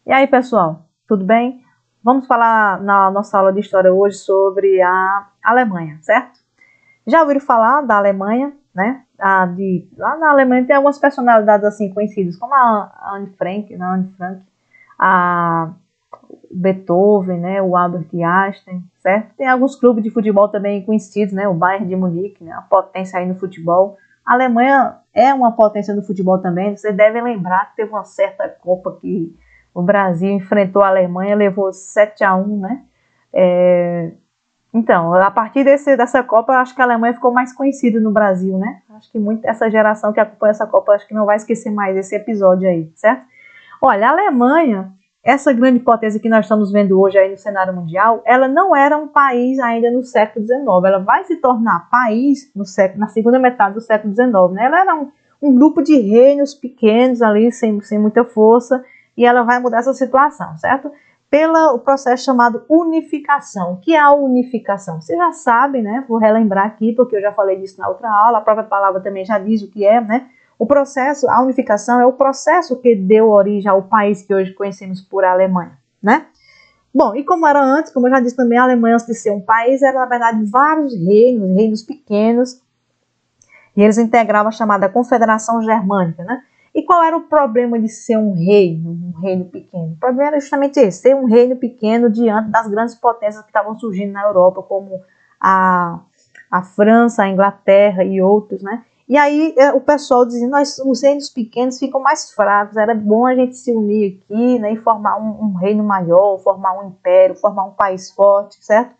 E aí, pessoal, tudo bem? Vamos falar na nossa aula de história hoje sobre a Alemanha, certo? Já ouviram falar da Alemanha, né? Lá na Alemanha tem algumas personalidades assim conhecidas, como a Anne Frank, a Beethoven, né? O Albert Einstein, certo? Tem alguns clubes de futebol também conhecidos, né? O Bayern de Munique, né? A potência aí no futebol. A Alemanha é uma potência no futebol também. Vocês devem lembrar que teve uma certa Copa que o Brasil enfrentou a Alemanha, levou 7-1, né? Então, a partir dessa Copa, eu acho que a Alemanha ficou mais conhecida no Brasil, né? Acho que essa geração que acompanha essa Copa, acho que não vai esquecer mais esse episódio aí, certo? Olha, a Alemanha, essa grande potência que nós estamos vendo hoje aí no cenário mundial, ela não era um país ainda no século XIX. Ela vai se tornar país na segunda metade do século XIX, né? Ela era um grupo de reinos pequenos ali, sem muita força, e ela vai mudar essa situação, certo? Pelo processo chamado unificação. O que é a unificação? Você já sabe, né? Vou relembrar aqui, porque eu já falei disso na outra aula, a própria palavra também já diz o que é, né? A unificação é o processo que deu origem ao país que hoje conhecemos por Alemanha, né? Bom, e como era antes, como eu já disse também, a Alemanha, antes de ser um país, era na verdade vários reinos pequenos, e eles integravam a chamada Confederação Germânica, né? E qual era o problema de ser um reino pequeno? O problema era justamente esse, ser um reino pequeno diante das grandes potências que estavam surgindo na Europa, como a França, a Inglaterra e outros, né? E aí o pessoal dizia, os reinos pequenos ficam mais fracos, era bom a gente se unir aqui, né, e formar um reino maior, formar um império, formar um país forte, certo?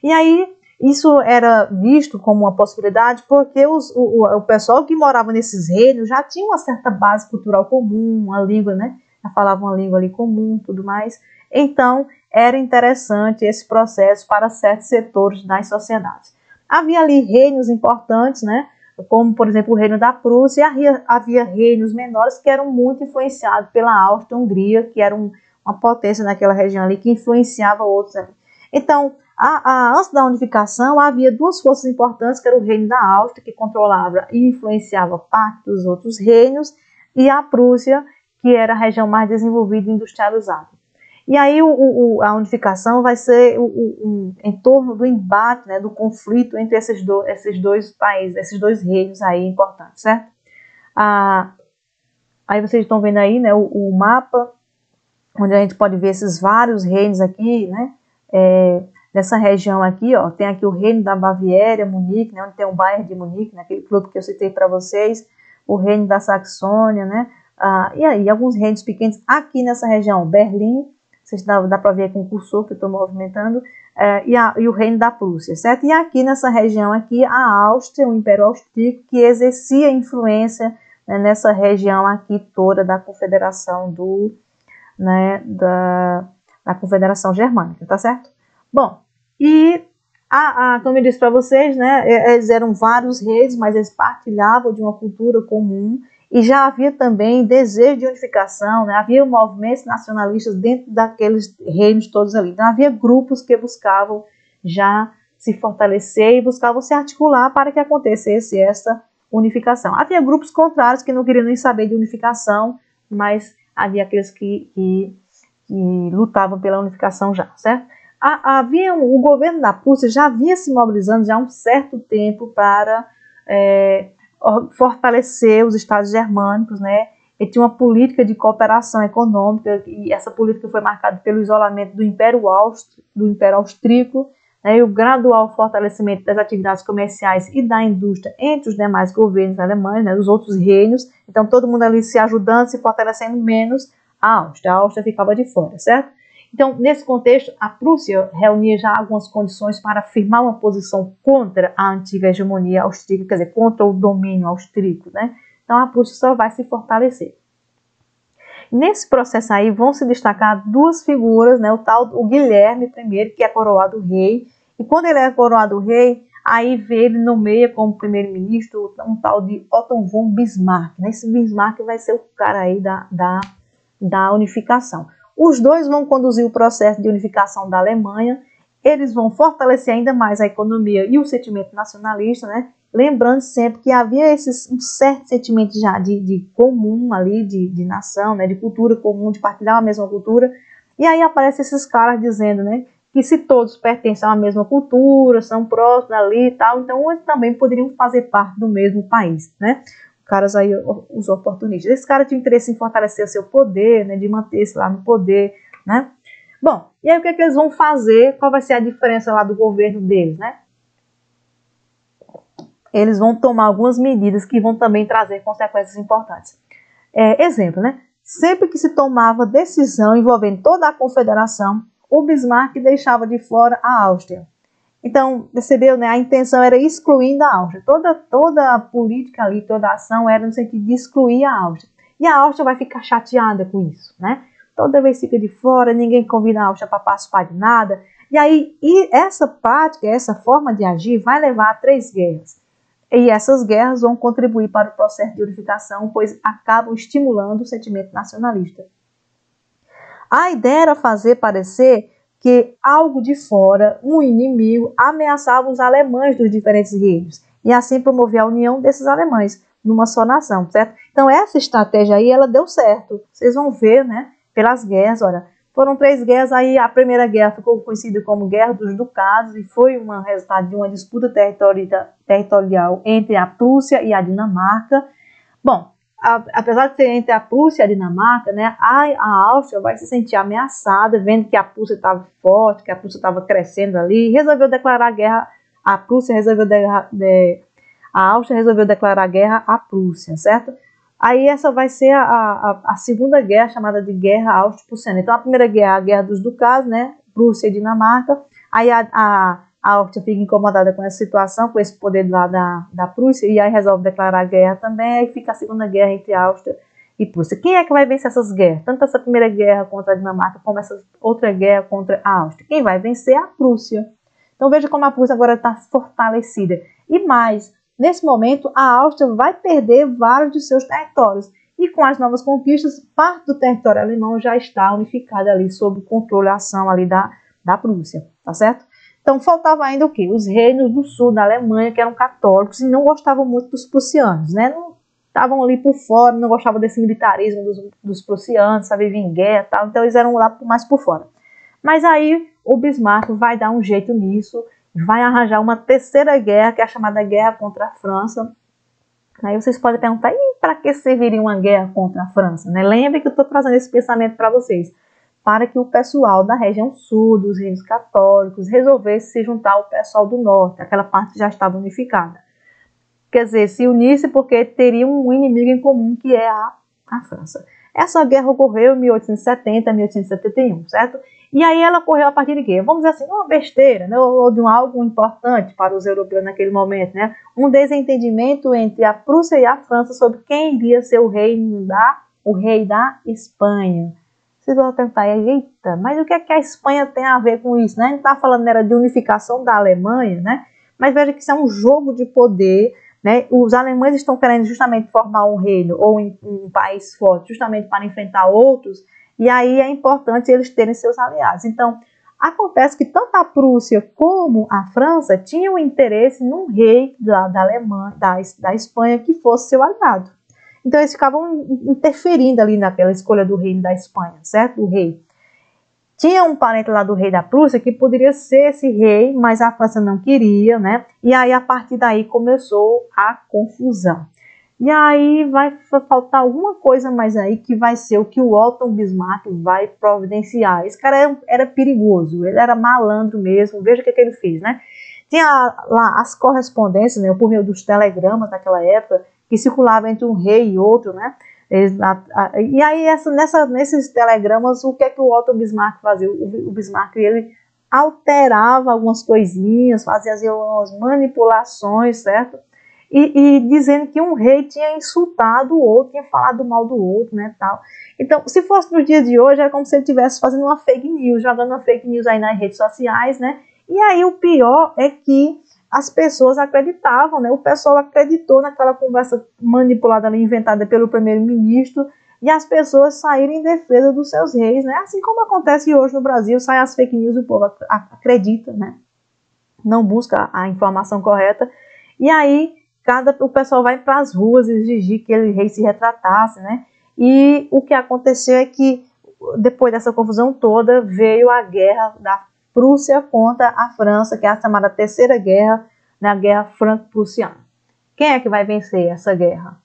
E aí isso era visto como uma possibilidade porque o pessoal que morava nesses reinos já tinha uma certa base cultural comum, uma língua, né? Já falavam uma língua ali comum, tudo mais. Então, era interessante esse processo para certos setores das sociedades. Havia ali reinos importantes, né? Como, por exemplo, o reino da Prússia, e havia reinos menores que eram muito influenciados pela Áustria-Hungria, que era uma potência naquela região ali, que influenciava outros. Então, antes da unificação, havia duas forças importantes, que era o reino da Áustria, que controlava e influenciava parte dos outros reinos, e a Prússia, que era a região mais desenvolvida e industrializada. E aí a unificação vai ser em torno do embate, né, do conflito entre esses dois países, esses dois reinos aí importantes, certo? Aí vocês estão vendo aí, né, o mapa, onde a gente pode ver esses vários reinos aqui, né? Nessa região aqui, ó, tem aqui o reino da Baviera, Munique, né, onde tem o Bayern de Munique, naquele clube que eu citei para vocês, o reino da Saxônia, né? E aí alguns reinos pequenos aqui nessa região, Berlim, vocês dá para ver com o cursor que eu estou movimentando, e o reino da Prússia, certo? E aqui nessa região aqui, a Áustria, o Império Austríaco, que exercia influência, né, nessa região aqui toda da Confederação da Confederação Germânica, tá certo? Bom, e como eu disse para vocês, né, eles eram vários reis, mas eles partilhavam de uma cultura comum, e já havia também desejo de unificação, né? Havia movimentos nacionalistas dentro daqueles reinos todos ali. Então havia grupos que buscavam já se fortalecer e buscavam se articular para que acontecesse essa unificação. Havia grupos contrários que não queriam nem saber de unificação, mas havia aqueles que lutavam pela unificação já, certo? O governo da Prússia já vinha se mobilizando já há um certo tempo para fortalecer os estados germânicos, né? Ele tinha uma política de cooperação econômica, e essa política foi marcada pelo isolamento do Império Austríaco, né, e o gradual fortalecimento das atividades comerciais e da indústria entre os demais governos alemães, né, dos outros reinos. Então todo mundo ali se ajudando, se fortalecendo, menos a Áustria ficava de fora, certo? Então, nesse contexto, a Prússia reunia já algumas condições para afirmar uma posição contra a antiga hegemonia austríaca, quer dizer, contra o domínio austríaco, né? Então, a Prússia só vai se fortalecer. Nesse processo aí, vão se destacar duas figuras, né? O Guilherme I, que é coroado rei, e quando ele é coroado rei, aí ele nomeia como primeiro-ministro um tal de Otto von Bismarck, né? Esse Bismarck vai ser o cara aí da unificação. Os dois vão conduzir o processo de unificação da Alemanha, eles vão fortalecer ainda mais a economia e o sentimento nacionalista, né? lembrando sempre que havia um certo sentimento já de comum ali, de nação, né, de cultura comum, de partilhar a mesma cultura. E aí aparecem esses caras dizendo, né, que se todos pertencem à mesma cultura, são próximos ali e tal, então eles também poderiam fazer parte do mesmo país, né? Caras aí, os oportunistas. Esse cara tinha interesse em fortalecer o seu poder, né, de manter-se lá no poder, né? Bom, e aí o que é que eles vão fazer? Qual vai ser a diferença lá do governo deles, né? Eles vão tomar algumas medidas que vão também trazer consequências importantes. Exemplo, né? Sempre que se tomava decisão envolvendo toda a confederação, o Bismarck deixava de fora a Áustria. Então, percebeu, né? A intenção era excluir a Áustria. Toda a política ali, toda a ação era no sentido de excluir a Áustria. E a Áustria vai ficar chateada com isso, né? Toda vez fica de fora, ninguém convida a Áustria para participar de nada. E aí, essa prática, essa forma de agir vai levar a 3 guerras. E essas guerras vão contribuir para o processo de unificação, pois acabam estimulando o sentimento nacionalista. A ideia era fazer parecer que algo de fora, um inimigo, ameaçava os alemães dos diferentes reinos e assim promover a união desses alemães numa só nação, certo? Então essa estratégia aí, ela deu certo. Vocês vão ver, né, pelas guerras, olha, foram 3 guerras, aí a primeira guerra ficou conhecida como Guerra dos Ducados e foi um resultado de uma disputa territorial entre a Prússia e a Dinamarca. Bom, apesar de ser entre a Prússia e a Dinamarca, né, a Áustria vai se sentir ameaçada, vendo que a Prússia estava forte, que a Prússia estava crescendo ali, e resolveu declarar guerra. A Áustria resolveu declarar guerra à Prússia, certo? Aí essa vai ser a segunda guerra, chamada de Guerra Áustria-Prussiana. Então a primeira guerra, a Guerra dos Ducados, né, Prússia e Dinamarca. Aí a Áustria fica incomodada com essa situação, com esse poder lá da Prússia, e aí resolve declarar guerra também, aí fica a segunda guerra entre a Áustria e Prússia. Quem é que vai vencer essas guerras? Tanto essa primeira guerra contra a Dinamarca, como essa outra guerra contra a Áustria. Quem vai vencer é a Prússia. Então veja como a Prússia agora está fortalecida. E mais, nesse momento, a Áustria vai perder vários de seus territórios. E com as novas conquistas, parte do território alemão já está unificada ali, sob controle e ação ali da Prússia, tá certo? Então, faltava ainda o quê? Os reinos do sul da Alemanha, que eram católicos e não gostavam muito dos prussianos, né? Não estavam ali por fora, não gostavam desse militarismo dos prussianos, sabe, viver em guerra e tal, então eles eram lá mais por fora. Mas aí o Bismarck vai dar um jeito nisso, vai arranjar uma terceira guerra, que é a chamada Guerra contra a França. Aí vocês podem perguntar, e para que serviria uma guerra contra a França? Né? Lembre que eu estou trazendo esse pensamento para vocês, para que o pessoal da região sul, dos reinos católicos, resolvesse se juntar ao pessoal do norte, aquela parte que já estava unificada. Quer dizer, se unisse porque teria um inimigo em comum, que é a França. Essa guerra ocorreu em 1870, 1871, certo? E aí ela ocorreu a partir de quê? Vamos dizer assim, uma besteira, né? Ou de algo importante para os europeus naquele momento, né? Um desentendimento entre a Prússia e a França sobre quem iria ser o rei da Espanha. Vocês vão tentar, eita, mas o que é que a Espanha tem a ver com isso, né? A gente está falando era de unificação da Alemanha, né? Mas veja que isso é um jogo de poder, né? Os alemães estão querendo justamente formar um reino ou um país forte, justamente para enfrentar outros, e aí é importante eles terem seus aliados. Então, acontece que tanto a Prússia como a França tinham interesse num rei da Alemanha, da Espanha, que fosse seu aliado. Então, eles ficavam interferindo ali naquela escolha do reino da Espanha, certo? O rei. Tinha um parente lá do rei da Prússia que poderia ser esse rei, mas a França não queria, né? E aí, a partir daí, começou a confusão. E aí vai faltar alguma coisa mais aí que vai ser o que o Otto Bismarck vai providenciar. Esse cara era perigoso, ele era malandro mesmo, veja o que ele fez, né? Tinha lá as correspondências, né, por meio dos telegramas daquela época, que circulavam entre um rei e outro, né? E aí nesses telegramas, o que é que o Otto Bismarck fazia? O Bismarck, ele alterava algumas coisinhas, fazia umas manipulações, certo? E dizendo que um rei tinha insultado o outro, tinha falado mal do outro, né, tal. Então, se fosse nos dias de hoje, era como se ele estivesse fazendo uma fake news, jogando uma fake news aí nas redes sociais, né, e aí o pior é que as pessoas acreditavam, né, o pessoal acreditou naquela conversa manipulada ali, inventada pelo primeiro-ministro, e as pessoas saíram em defesa dos seus reis, né, assim como acontece hoje no Brasil, saem as fake news e o povo acredita, né, não busca a informação correta, e aí o pessoal vai para as ruas exigir que ele rei se retratasse, né? E o que aconteceu é que, depois dessa confusão toda, veio a guerra da Prússia contra a França, que é a chamada Terceira Guerra, né? A Guerra Franco-Prussiana. Quem é que vai vencer essa guerra?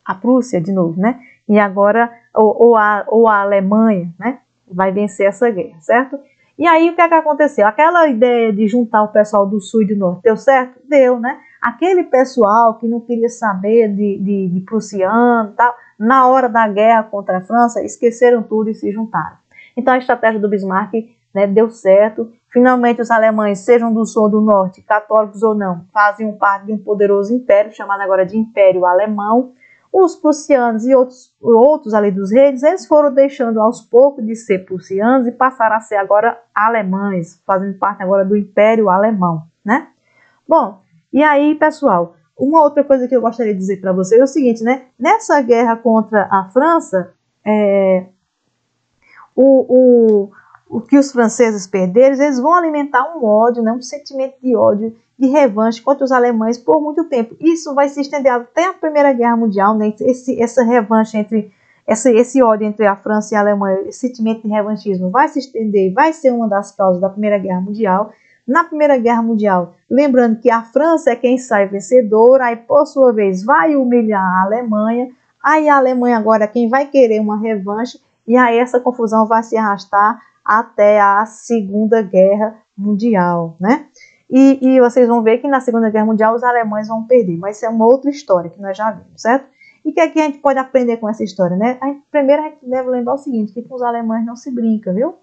A Prússia, de novo, né? E agora, ou a Alemanha, né? Vai vencer essa guerra, certo? E aí, o que é que aconteceu? Aquela ideia de juntar o pessoal do sul e do norte, deu certo? Deu, né? Aquele pessoal que não queria saber de prussiano e tal, na hora da guerra contra a França, esqueceram tudo e se juntaram. Então, a estratégia do Bismarck, né, deu certo. Finalmente, os alemães, sejam do sul ou do norte, católicos ou não, faziam parte de um poderoso império, chamado agora de Império Alemão. Os prussianos e outros ali dos reis, eles foram deixando aos poucos de ser prussianos e passaram a ser agora alemães, fazendo parte agora do Império Alemão, né? Bom, e aí, pessoal, uma outra coisa que eu gostaria de dizer para vocês é o seguinte, né? Nessa guerra contra a França, o que os franceses perderam, eles vão alimentar um ódio, né? Um sentimento de ódio, de revanche contra os alemães por muito tempo. Isso vai se estender até a Primeira Guerra Mundial, né? Essa revanche esse ódio entre a França e a Alemanha, esse sentimento de revanchismo vai se estender, vai ser uma das causas da Primeira Guerra Mundial. Na Primeira Guerra Mundial, lembrando que a França é quem sai vencedora, aí por sua vez vai humilhar a Alemanha, aí a Alemanha agora é quem vai querer uma revanche, e aí essa confusão vai se arrastar até a Segunda Guerra Mundial, né? E vocês vão ver que na Segunda Guerra Mundial os alemães vão perder, mas isso é uma outra história que nós já vimos, certo? E o que é que a gente pode aprender com essa história, né? Primeiro a gente deve lembrar o seguinte, que com os alemães não se brinca, viu?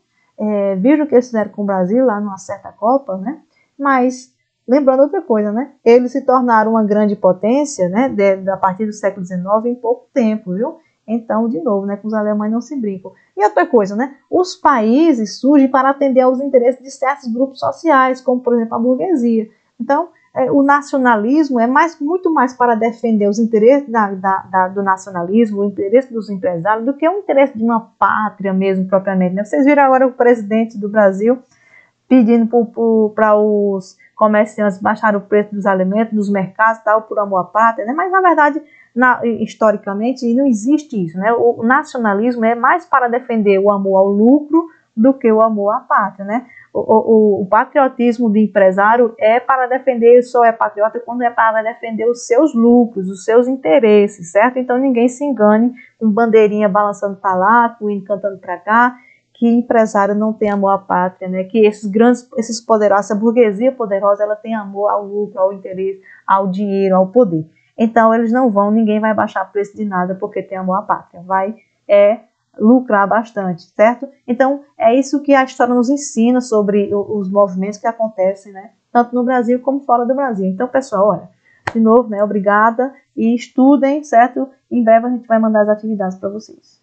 Viram o que eles fizeram com o Brasil lá numa certa Copa, né? Mas, lembrando outra coisa, né? Eles se tornaram uma grande potência, né? A partir do século XIX em pouco tempo, viu? Então, de novo, né? Com os alemães não se brincam. E outra coisa, né? Os países surgem para atender aos interesses de certos grupos sociais, como, por exemplo, a burguesia. Então, o nacionalismo é muito mais para defender os interesses do nacionalismo, o interesse dos empresários, do que o interesse de uma pátria mesmo, propriamente, né? Vocês viram agora o presidente do Brasil pedindo para os comerciantes baixar o preço dos alimentos, dos mercados, tal, por amor à pátria, né? Mas, na verdade, historicamente, não existe isso, né? O nacionalismo é mais para defender o amor ao lucro do que o amor à pátria, né? O patriotismo do empresário é para defender, ele só é patriota quando é para defender os seus lucros, os seus interesses, certo? Então ninguém se engane com bandeirinha balançando para lá, com hino cantando para cá, que empresário não tem amor à pátria, né? Que esses poderosos, essa burguesia poderosa, ela tem amor ao lucro, ao interesse, ao dinheiro, ao poder. Então ninguém vai baixar o preço de nada porque tem amor à pátria, vai lucrar bastante, certo? Então, é isso que a história nos ensina sobre os movimentos que acontecem, né? Tanto no Brasil como fora do Brasil. Então, pessoal, olha, de novo, né? Obrigada e estudem, certo? Em breve a gente vai mandar as atividades para vocês.